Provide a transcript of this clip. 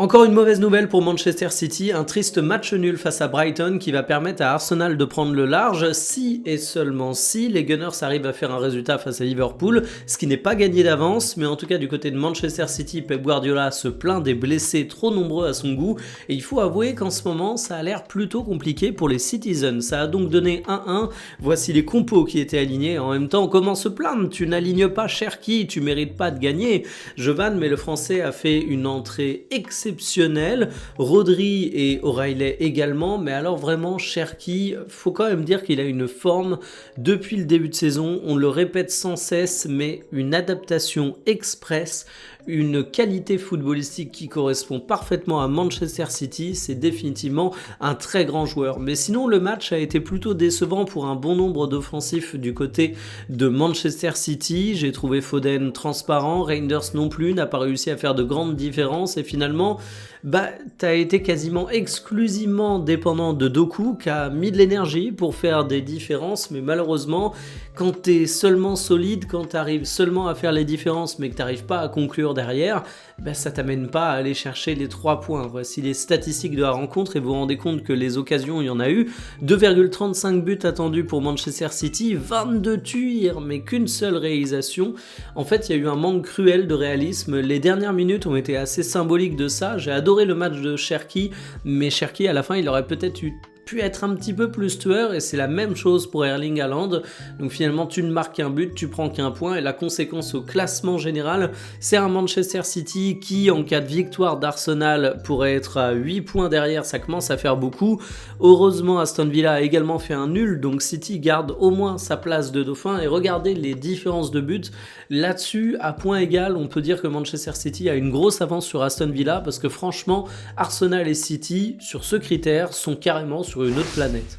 Encore une mauvaise nouvelle pour Manchester City, un triste match nul face à Brighton qui va permettre à Arsenal de prendre le large si et seulement si les Gunners arrivent à faire un résultat face à Liverpool, ce qui n'est pas gagné d'avance, mais en tout cas du côté de Manchester City, Pep Guardiola se plaint des blessés trop nombreux à son goût et il faut avouer qu'en ce moment ça a l'air plutôt compliqué pour les Citizens. Ça a donc donné 1-1, voici les compos qui étaient alignés, en même temps comment se plaindre, tu n'alignes pas Cherki, tu mérites pas de gagner. Je vanne mais le français a fait une entrée exceptionnelle. Rodri et O'Reilly également, mais alors vraiment Cherki, faut quand même dire qu'il a une forme depuis le début de saison, on le répète sans cesse, mais une adaptation express, une qualité footballistique qui correspond parfaitement à Manchester City, c'est définitivement un très grand joueur. Mais sinon le match a été plutôt décevant pour un bon nombre d'offensifs du côté de Manchester City. J'ai trouvé Foden transparent, Reinders non plus, n'a pas réussi à faire de grandes différences et finalement t'as été quasiment exclusivement dépendant de Doku qui a mis de l'énergie pour faire des différences, mais malheureusement quand t'es seulement solide, quand t'arrives seulement à faire les différences mais que t'arrives pas à conclure derrière, ça t'amène pas à aller chercher les 3 points. Voici les statistiques de la rencontre et vous vous rendez compte que les occasions, il y en a eu. 2,35 buts attendus pour Manchester City, 22 tirs mais qu'une seule réalisation. En fait, il y a eu un manque cruel de réalisme. Les dernières minutes ont été assez symboliques de ça. J'ai adoré le match de Cherki, mais Cherki à la fin, il aurait peut-être pu être un petit peu plus tueur et c'est la même chose pour Erling Haaland. Donc finalement tu ne marques qu'un but, tu prends qu'un point et la conséquence au classement général, c'est un Manchester City qui en cas de victoire d'Arsenal pourrait être à 8 points derrière, ça commence à faire beaucoup. Heureusement Aston Villa a également fait un nul, donc City garde au moins sa place de dauphin et regardez les différences de buts. Là-dessus, à point égal, on peut dire que Manchester City a une grosse avance sur Aston Villa parce que franchement, Arsenal et City, sur ce critère, sont carrément sur une autre planète.